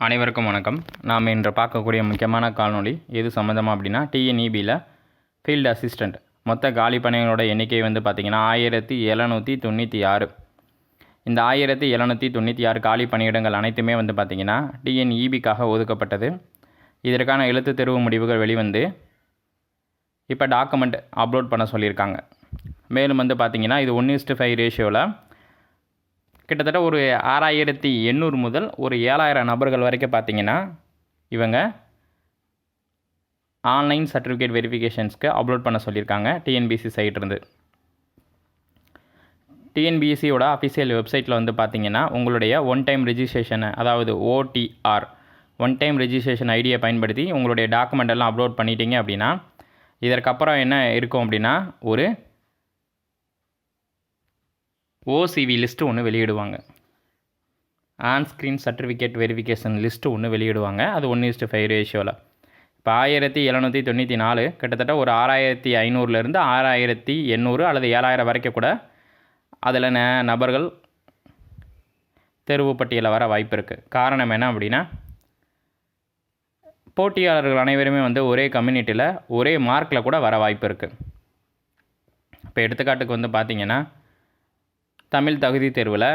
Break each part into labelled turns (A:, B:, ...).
A: அனைவருக்கும் வணக்கம். நாம் இன்று பார்க்கக்கூடிய முக்கியமான காணொளி எது சம்மந்தமாக அப்படின்னா, டிஎன்இபியில் ஃபீல்டு அசிஸ்டண்ட் மொத்த காலி பணிகளோட எண்ணிக்கை பார்த்திங்கன்னா 1796. இந்த 1796 காலி பணியிடங்கள் அனைத்துமே பார்த்திங்கன்னா டிஎன்இபிக்காக ஒதுக்கப்பட்டது. இதற்கான எழுத்து தேர்வு முடிவுகள் வெளிவந்து இப்போ டாக்குமெண்ட் அப்லோட் பண்ண சொல்லியிருக்காங்க. மேலும் பார்த்திங்கன்னா இது 1:5 ரேஷியோவில் கிட்டத்தட்ட ஒரு 6800 முதல் ஒரு 7000 நபர்கள் வரைக்கும் பார்த்திங்கன்னா இவங்க ஆன்லைன் சர்டிஃபிகேட் வெரிஃபிகேஷன்ஸ்க்கு அப்லோட் பண்ண சொல்லியிருக்காங்க டிஎன்பிசி சைட்லேருந்து. டிஎன்பிசியோட அஃபிஷியல் வெப்சைட்டில் பார்த்திங்கன்னா உங்களுடைய ஒன் டைம் ரெஜிஸ்ட்ரேஷனை, அதாவது ஓடிஆர் ஒன் டைம் ரெஜிஸ்ட்ரேஷன் ஐடியை பயன்படுத்தி உங்களுடைய டாக்குமெண்ட் எல்லாம் அப்லோட் பண்ணிட்டீங்க அப்படின்னா இதற்கப்புறம் என்ன இருக்கும் அப்படின்னா ஒரு ஓசிவி லிஸ்ட்டு ஒன்று வெளியிடுவாங்க. ஆன்ஸ்க்ரீன் சர்டிஃபிகேட் வெரிஃபிகேஷன் லிஸ்ட்டு ஒன்று வெளியிடுவாங்க. அது 1:5 ரேஷியோவில். இப்போ 1794 கிட்டத்தட்ட ஒரு 6500லேருந்து 6800 அல்லது 7000 வரைக்கும் கூட அதில் நபர்கள் தேர்வு பட்டியலில் வர வாய்ப்பு இருக்குது. காரணம் என்ன அப்படின்னா, போட்டியாளர்கள் அனைவருமே ஒரே கம்யூனிட்டியில் ஒரே மார்க்கில் கூட வர வாய்ப்பு இருக்குது. இப்போ எடுத்துக்காட்டுக்கு பார்த்திங்கன்னா தமிழ் தகுதி தேர்வில்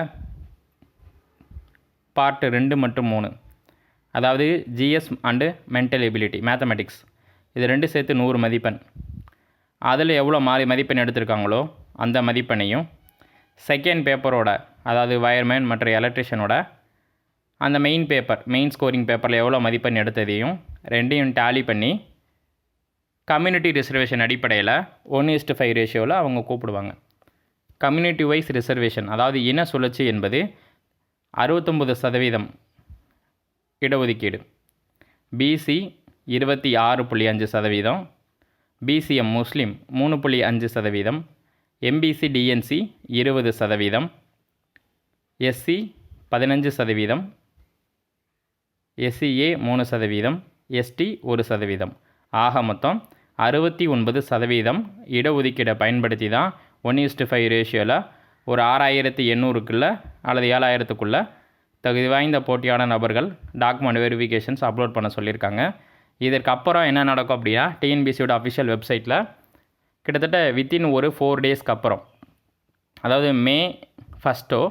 A: பார்ட் 2 மற்றும் 3, அதாவது GS and mental ability mathematics, இது 2 சேர்த்து 100 மதிப்பெண். அதில் எவ்வளோ மதிப்பெண் எடுத்திருக்காங்களோ அந்த மதிப்பெண்ணையும் செகண்ட் பேப்பரோட, அதாவது வயர்மேன் மற்றும் எலக்ட்ரிஷியனோட அந்த மெயின் ஸ்கோரிங் பேப்பரில் எவ்வளோ மதிப்பெண் எடுத்ததையும் ரெண்டையும் டேலி பண்ணி கம்யூனிட்டி ரிசர்வேஷன் அடிப்படையில் 1:5 ரேஷியோவில் அவங்க கூப்பிடுவாங்க. கம்யூனிட்டி வைஸ் ரிசர்வேஷன், அதாவது இன சுழற்சி என்பது 69% இடஒதுக்கீடு, பிசி 26.5%, பிசிஎம் முஸ்லீம் 3.5%, MBC DNC 20%, SC 15%, SCA 3%, ST 1%. ஆக மொத்தம் 69% இடஒதுக்கீடை பயன்படுத்தி தான் 1:5 ரேஷியோவில் ஒரு 6800க்குள்ளே அல்லது 7000க்குள்ளே தகுதி வாய்ந்த போட்டியான நபர்கள் டாக்குமெண்ட் வெரிஃபிகேஷன்ஸ் அப்லோட் பண்ண சொல்லியிருக்காங்க. இதற்கப்புறம் என்ன நடக்கும் அப்படின்னா, டிஎன்பிசியோட அஃபிஷியல் வெப்சைட்டில் கிட்டத்தட்ட வித்தின் ஒரு 4 டேஸ்க்கு அப்புறம், அதாவது மே 1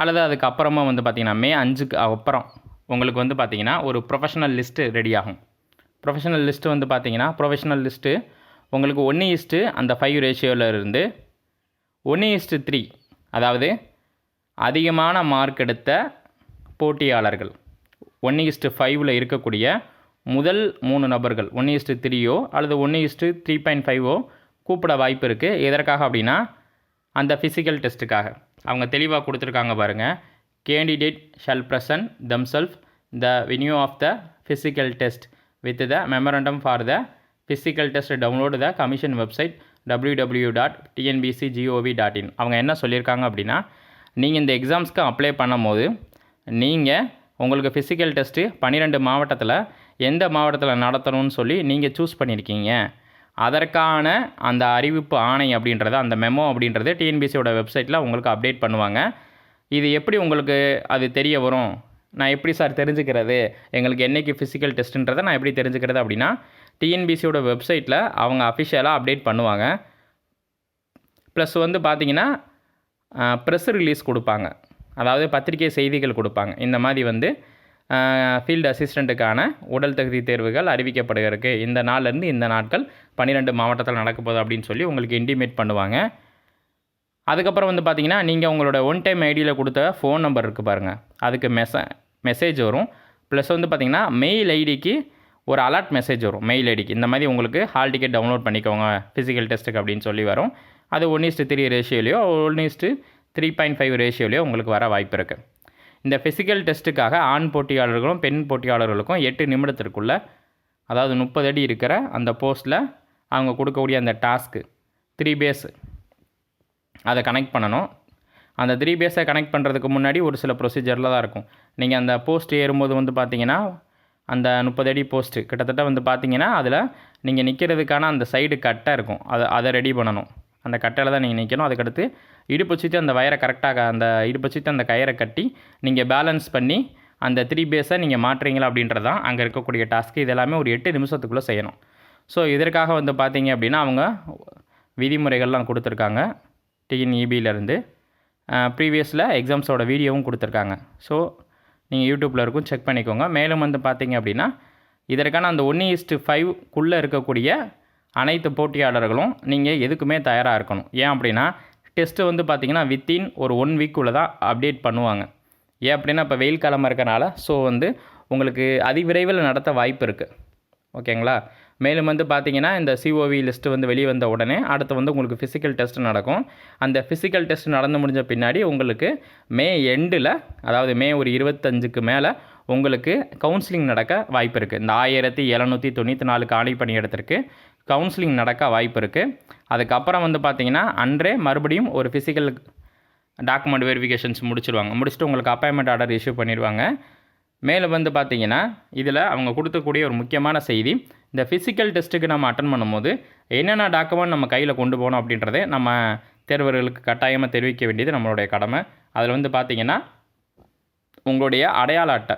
A: அல்லது அதுக்கப்புறமா பார்த்திங்கன்னா மே 5க்கு அப்புறம் உங்களுக்கு பார்த்திங்கன்னா ஒரு ப்ரொஃபஷனல் லிஸ்ட்டு ரெடி ஆகும். ப்ரொஃபஷனல் லிஸ்ட்டு பார்த்திங்கன்னா ப்ரொஃபஷனல் லிஸ்ட்டு உங்களுக்கு 1:5 ரேஷியோவில் இருந்து 1:3, அதாவது அதிகமான மார்க் எடுத்த போட்டியாளர்கள் 1:5 இருக்கக்கூடிய முதல் 3 நபர்கள் 1:3 அல்லது 1:3.5 கூப்பிட வாய்ப்பு இருக்குது. எதற்காக அப்படின்னா, அந்த ஃபிசிக்கல் டெஸ்ட்டுக்காக அவங்க தெளிவாக கொடுத்துருக்காங்க பாருங்கள். Candidate shall present themselves the venue of the physical test with the memorandum for the physical test download the commission website www.tnbc.gov.in. அவங்க என்ன சொல்லியிருக்காங்க அப்படின்னா, நீங்கள் இந்த எக்ஸாம்ஸ்க்கு அப்ளை பண்ணும்போது நீங்கள் உங்களுக்கு ஃபிசிக்கல் டெஸ்ட்டு 12 மாவட்டத்தில் எந்த மாவட்டத்தில் நடத்தணும்னு சொல்லி நீங்கள் சூஸ் பண்ணியிருக்கீங்க. அதற்கான அந்த அறிவிப்பு ஆணை அப்படின்றத, அந்த மெமோ அப்படின்றது டிஎன்பிசியோட வெப்சைட்டில் உங்களுக்கு அப்டேட் பண்ணுவாங்க. இது எப்படி உங்களுக்கு அது தெரிய வரும், நான் எப்படி சார் தெரிஞ்சுக்கிறது, எங்களுக்கு என்றைக்கு ஃபிசிக்கல் டெஸ்ட்டுன்றதை நான் எப்படி தெரிஞ்சுக்கிறது அப்படின்னா, டிஎன்பிசியோட வெப்சைட்டில் அவங்க அஃபிஷியலாக அப்டேட் பண்ணுவாங்க. ப்ளஸ் பார்த்திங்கன்னா ப்ரெஸ் ரிலீஸ் கொடுப்பாங்க, அதாவது பத்திரிகை செய்திகள் கொடுப்பாங்க. இந்த மாதிரி ஃபீல்டு அசிஸ்டண்ட்டுக்கான உடல் தகுதி தேர்வுகள் அறிவிக்கப்படுகிறதுக்கு இந்த நாள்லேருந்து இந்த நாட்கள் 12 மாவட்டத்தில் நடக்க போகுது அப்படின்னு சொல்லி உங்களுக்கு இன்டிமேட் பண்ணுவாங்க. அதுக்கப்புறம் பார்த்திங்கன்னா நீங்கள் உங்களோட ஒன் டைம் ஐடியில் கொடுத்த ஃபோன் நம்பர் இருக்குது பாருங்கள், அதுக்கு மெசேஜ் வரும். ப்ளஸ் பார்த்திங்கன்னா மெயில் ஐடிக்கு ஒரு அலர்ட் மெசேஜ் வரும். மெயில் ஐடிக்கு இந்த மாதிரி உங்களுக்கு ஹால் டிக்கெட் டவுன்லோட் பண்ணிக்கோங்க ஃபிசிக்கல் டெஸ்ட்டுக்கு அப்படின்னு சொல்லி வரும். அது 1:3 ரேஷியோலையோ 1:3.5 ரேஷியோலையோ உங்களுக்கு வர வாய்ப்பு இருக்குது. இந்த ஃபிசிக்கல் டெஸ்ட்டுக்காக ஆண் போட்டியாளர்களும் பெண் போட்டியாளர்களுக்கும் 8 நிமிடத்திற்குள்ளே, அதாவது 30 அடி இருக்கிற அந்த போஸ்ட்டில் அவங்க கொடுக்கக்கூடிய அந்த டாஸ்க்கு 3 பேஸ் அதை கனெக்ட் பண்ணணும். அந்த 3 பேஸை கனெக்ட் பண்ணுறதுக்கு முன்னாடி ஒரு சில ப்ரொசீஜரில் தான் இருக்கும். நீங்கள் அந்த போஸ்ட் ஏறும்போது பார்த்திங்கன்னா அந்த 30 அடி போஸ்ட்டு கிட்டத்தட்ட பார்த்திங்கன்னா அதில் நீங்கள் நிற்கிறதுக்கான அந்த சைடு கட்டை இருக்கும், அதை ரெடி பண்ணணும். அந்த கட்டையில் தான் நீங்கள் நிற்கணும். அதுக்கடுத்து இடுப்பு சுற்றி அந்த வயரை கரெக்டாக அந்த இடுப்பு சுற்றி அந்த கயிறை கட்டி நீங்கள் பேலன்ஸ் பண்ணி அந்த 3 பேஸை நீங்கள் மாற்றுறீங்களா அப்படின்றது தான் அங்கே இருக்கக்கூடிய டாஸ்க்கு. இது எல்லாமே ஒரு 8 நிமிஷத்துக்குள்ளே செய்யணும். ஸோ இதற்காக வந்து பார்த்தீங்க அப்படின்னா அவங்க விதிமுறைகள்லாம் கொடுத்துருக்காங்க டிஎன்இபியிலேருந்து. ப்ரீவியஸில் எக்ஸாம்ஸோட வீடியோவும் கொடுத்துருக்காங்க. ஸோ நீங்கள் யூடியூப்பில் இருக்கும் செக் பண்ணிக்கோங்க. மேலும் வந்து பார்த்தீங்க அப்படின்னா இதற்கான அந்த 1:5 இருக்கக்கூடிய அனைத்து போட்டியாளர்களும் நீங்கள் எதுக்குமே தயாராக இருக்கணும். ஏன் அப்படின்னா டெஸ்ட்டு வந்து பார்த்திங்கன்னா வித்தின் ஒரு 1 வீக்குள்ளே தான் அப்டேட் பண்ணுவாங்க. ஏன் அப்படின்னா இப்போ வெயில் காலமாக இருக்கனால ஸோ வந்து உங்களுக்கு அதிவிரைவில் நடத்த வாய்ப்பு இருக்குது. ஓகேங்களா. மேலும் வந்து பார்த்திங்கன்னா இந்த சிஓவி லிஸ்ட்டு வந்து வெளியே வந்த உடனே அடுத்து வந்து உங்களுக்கு ஃபிசிக்கல் டெஸ்ட் நடக்கும். அந்த ஃபிசிக்கல் டெஸ்ட் நடந்து முடிஞ்ச பின்னாடி உங்களுக்கு மே எண்டில், அதாவது மே ஒரு 25க்கு மேலே உங்களுக்கு கவுன்சிலிங் நடக்க வாய்ப்பு இருக்குது. இந்த 1794 காலி பணியிடத்திற்கு கவுன்சிலிங் நடக்க வாய்ப்பு இருக்குது. அதுக்கப்புறம் வந்து பார்த்திங்கன்னா அன்றே மறுபடியும் ஒரு ஃபிசிக்கல் டாக்குமெண்ட் வெரிஃபிகேஷன்ஸ் முடிச்சுட்டு உங்களுக்கு அப்பாயின்மெண்ட் ஆர்டர் இஷ்யூ பண்ணிடுவாங்க. மேலே வந்து பார்த்திங்கன்னா இதில் அவங்க கொடுக்கக்கூடிய ஒரு முக்கியமான செய்தி, இந்த ஃபிசிக்கல் டெஸ்ட்டுக்கு நம்ம அட்டன் பண்ணும்போது என்னென்ன டாக்குமெண்ட் நம்ம கையில் கொண்டு போகணும் அப்படின்றதே நம்ம தேர்வர்களுக்கு கட்டாயமாக தெரிவிக்க வேண்டியது நம்மளுடைய கடமை. அதில் வந்து பார்த்திங்கன்னா உங்களுடைய அடையாள அட்டை,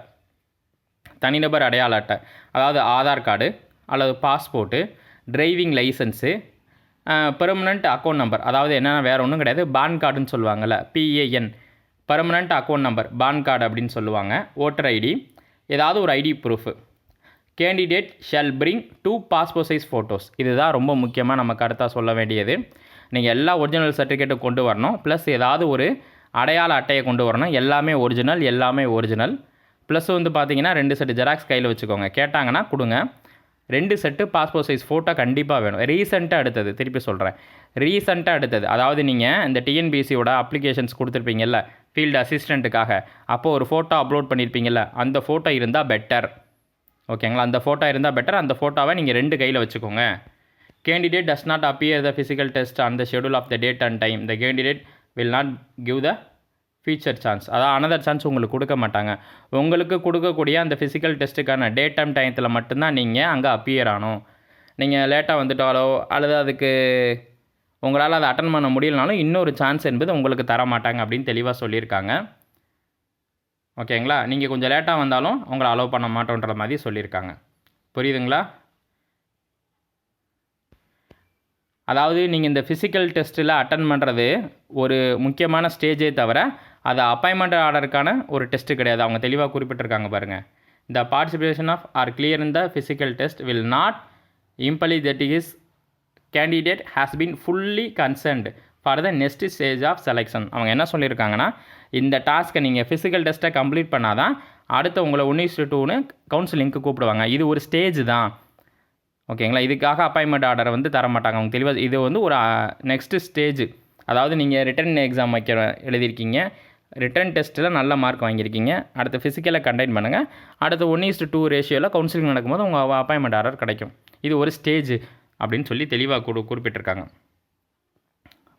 A: தனிநபர் அடையாள அட்டை, அதாவது ஆதார் கார்டு அல்லது passport, driving licence, permanent account number, அதாவது என்னென்னா வேறு ஒன்றும் கிடையாது, பான் கார்டுன்னு சொல்லுவாங்கள்ல, PAN, permanent account number, PAN card அப்படின்னு சொல்லுவாங்க, ஓட்டர் ஐடி, ஏதாவது ஒரு ID proof, candidate shall bring 2 passport size photos. இதுதான் ரொம்ப முக்கியமாக நம்ம கருத்தாக சொல்ல வேண்டியது. நீங்கள் எல்லா ஒரிஜினல் சர்டிஃபிகேட்டும் கொண்டு வரணும், ப்ளஸ் ஏதாவது ஒரு அடையாள அட்டையை கொண்டு வரணும். எல்லாமே ஒரிஜினல். ப்ளஸ் வந்து பார்த்தீங்கன்னா 2 செட்டு ஜெராக்ஸ் கையில் வச்சுக்கோங்க. கேட்டாங்கன்னா கொடுங்க. 2 செட்டு பாஸ்போர்ட் சைஸ் ஃபோட்டோ கண்டிப்பாக வேணும். ரீசெண்டாக எடுத்தது, அதாவது நீங்கள் இந்த டிஎன்பிஎஸ்சியோட அப்ளிகேஷன்ஸ் கொடுத்துருப்பீங்கல்ல ஃபீல்டு அசிஸ்டண்ட்டுக்காக, அப்போது ஒரு ஃபோட்டோ அப்லோட் பண்ணியிருப்பீங்கல்ல, அந்த ஃபோட்டோ இருந்தால் பெட்டர். ஓகேங்களா. அந்த ஃபோட்டோ இருந்தால் பெட்டர். அந்த ஃபோட்டோவை நீங்கள் 2 கையில் வச்சுக்கோங்க. Candidate does not appear the physical test on the schedule of the date and time. The candidate will not give the future chance. அதாவது அனதர் சான்ஸ் உங்களுக்கு கொடுக்க மாட்டாங்க. உங்களுக்கு கொடுக்கக்கூடிய அந்த ஃபிசிக்கல் டெஸ்ட்டுக்கான டேட் அண்ட் டைத்தில் மட்டும்தான் நீங்கள் அங்கே அப்பியர் ஆகணும். நீங்கள் லேட்டாக வந்துட்டாலோ அல்லது அதுக்கு உங்களால் அதை அட்டன் பண்ண முடியலனாலும் இன்னொரு சான்ஸ் என்பது உங்களுக்கு தர மாட்டாங்க அப்படின்னு தெளிவாக சொல்லியிருக்காங்க. ஓகேங்களா. நீங்கள் கொஞ்சம் லேட்டாக வந்தாலும் உங்களை அலோவ் பண்ண மாட்டோன்ற மாதிரி சொல்லியிருக்காங்க. புரியுதுங்களா. அதாவது நீங்கள் இந்த ஃபிசிக்கல் டெஸ்ட்டில் அட்டன் பண்ணுறது ஒரு முக்கியமான ஸ்டேஜே தவிர அது அப்பாயின்மெண்ட் ஆர்டருக்கான ஒரு டெஸ்ட்டு கிடையாது. அவங்க தெளிவாக குறிப்பிட்டிருக்காங்க பாருங்கள். The participation of or clear in the physical test will not imply that is candidate has been fully concerned for the next stage of selection. அவங்க என்ன சொல்லியிருக்காங்கன்னா, இந்த டாஸ்க்கை நீங்கள் ஃபிசிக்கல் டெஸ்ட்டை கம்ப்ளீட் பண்ணால் தான் அடுத்து உங்களை 1:2 கவுன்சிலிங்க்கு கூப்பிடுவாங்க. இது ஒரு ஸ்டேஜ் தான். ஓகேங்களா. இதுக்காக அப்பாயின்மெண்ட் ஆர்டரை வந்து தர மாட்டாங்க. அவங்க தெளிவாக இது வந்து ஒரு நெக்ஸ்ட்டு ஸ்டேஜ். அதாவது நீங்கள் ரிட்டன் எக்ஸாம் எழுதியிருக்கீங்க, ரிட்டன் டெஸ்ட்டில் நல்ல மார்க் வாங்கியிருக்கீங்க, அடுத்து ஃபிசிக்கலை கண்டெயின் பண்ணுங்கள், அடுத்து 1:2 ரேஷியோவில் கவுன்சிலிங் நடக்கும்போது உங்கள் அப்பாயின்மெண்ட் ஆர்டர் கிடைக்கும். இது ஒரு ஸ்டேஜ் அப்படின்னு சொல்லி தெளிவாக குறிப்பிட்டிருக்காங்க.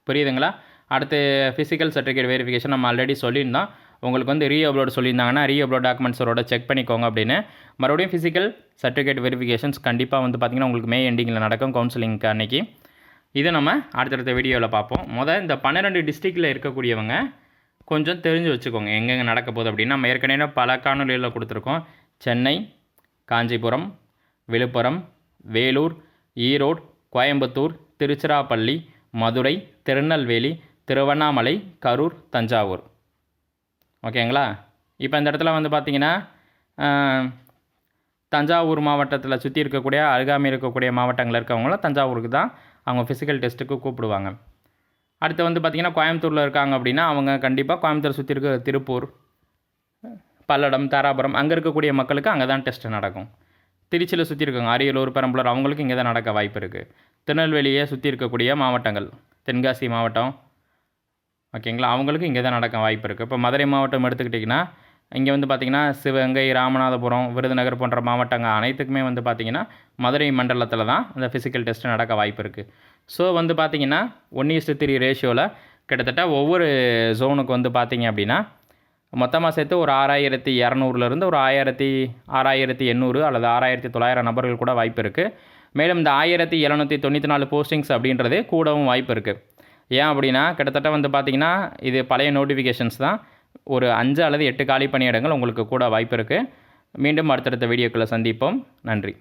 A: புரியுதுங்களா. அடுத்து ஃபிசிக்கல் சர்டிஃபிகேட் வெரிஃபிகேஷன் நம்ம ஆல்ரெடி சொல்லியிருந்தோம். உங்களுக்கு வந்து ரீஅப்லோட் சொல்லியிருந்தாங்கன்னா ரீஅப்லோட் டாக்குமெண்ட்ஸோட செக் பண்ணிக்கோங்க அப்படின்னு. மறுபடியும் ஃபிசிக்கல் சர்டிஃபிகேட் வெரிஃபிகேஷன்ஸ் கண்டிப்பாக வந்து பார்த்திங்கன்னா உங்களுக்கு மே எண்டிங்கில் நடக்கும் கவுன்சிலிங்க்கு அன்றைக்கி. இதை நம்ம அடுத்தடுத்த வீடியோவில் பார்ப்போம். இந்த 12 டிஸ்ட்ரிக்டில் இருக்கக்கூடியவங்க கொஞ்சம் தெரிஞ்சு வச்சுக்கோங்க எங்கெங்கே நடக்க போகுது அப்படின்னு. நம்ம ஏற்கனவே பல காணொலிகளில் கொடுத்துருக்கோம். சென்னை, காஞ்சிபுரம், விழுப்புரம், வேலூர், ஈரோடு, கோயம்புத்தூர், திருச்சிராப்பள்ளி, மதுரை, திருநெல்வேலி, திருவண்ணாமலை, கரூர், தஞ்சாவூர். ஓகேங்களா. இப்போ இந்த இடத்துல வந்து பார்த்திங்கன்னா தஞ்சாவூர் மாவட்டத்தில் சுற்றி இருக்கக்கூடிய அருகாமையில் இருக்கக்கூடிய மாவட்டங்களில் இருக்கவங்களும் தஞ்சாவூருக்கு தான் அவங்க ஃபிசிக்கல் டெஸ்ட்டுக்கு கூப்பிடுவாங்க. அடுத்து வந்து பார்த்திங்கன்னா கோயம்புத்தூரில் இருக்காங்க அப்படின்னா அவங்க கண்டிப்பாக கோயம்புத்தூர் சுற்றி இருக்க திருப்பூர், பல்லடம், தாராபுரம் அங்கே இருக்கக்கூடிய மக்களுக்கு அங்கே தான் டெஸ்ட்டு நடக்கும். திருச்சியில் சுற்றி இருக்காங்க அரியலூர், பெரம்பலூர் அவங்களுக்கு இங்கே தான் நடக்க வாய்ப்பு இருக்குது. திருநெல்வேலியை சுற்றி இருக்கக்கூடிய மாவட்டங்கள், தென்காசி மாவட்டம், ஓகேங்களா, அவங்களுக்கு இங்கே தான் நடக்க வாய்ப்பு இருக்குது. இப்போ மதுரை மாவட்டம் எடுத்துக்கிட்டிங்கன்னா இங்கே வந்து பார்த்திங்கன்னா சிவகங்கை, ராமநாதபுரம், விருதுநகர் போன்ற மாவட்டங்கள் அனைத்துக்குமே வந்து பார்த்திங்கன்னா மதுரை மண்டலத்தில் தான் இந்த ஃபிசிக்கல் டெஸ்ட்டு நடக்க வாய்ப்பு இருக்குது. ஸோ வந்து பார்த்திங்கன்னா 1:3 ரேஷியோவில் கிட்டத்தட்ட ஒவ்வொரு ஜோனுக்கு வந்து பார்த்திங்க அப்படின்னா மொத்தமாக சேர்த்து ஒரு 6200 ஒரு 6800 அல்லது 6900 நபர்கள் கூட வாய்ப்பு இருக்குது. மேலும் இந்த 1794 போஸ்டிங்ஸ் அப்படின்றது கூடவும் வாய்ப்பு இருக்குது. ஏன் அப்படின்னா கிட்டத்தட்ட வந்து பார்த்திங்கன்னா இது பழைய நோட்டிஃபிகேஷன்ஸ் தான். ஒரு 5 அல்லது 8 காலி பணியிடங்கள் உங்களுக்கு கூட வாய்ப்பு இருக்குது. மீண்டும் அடுத்தடுத்த வீடியோக்களை சந்திப்போம். நன்றி.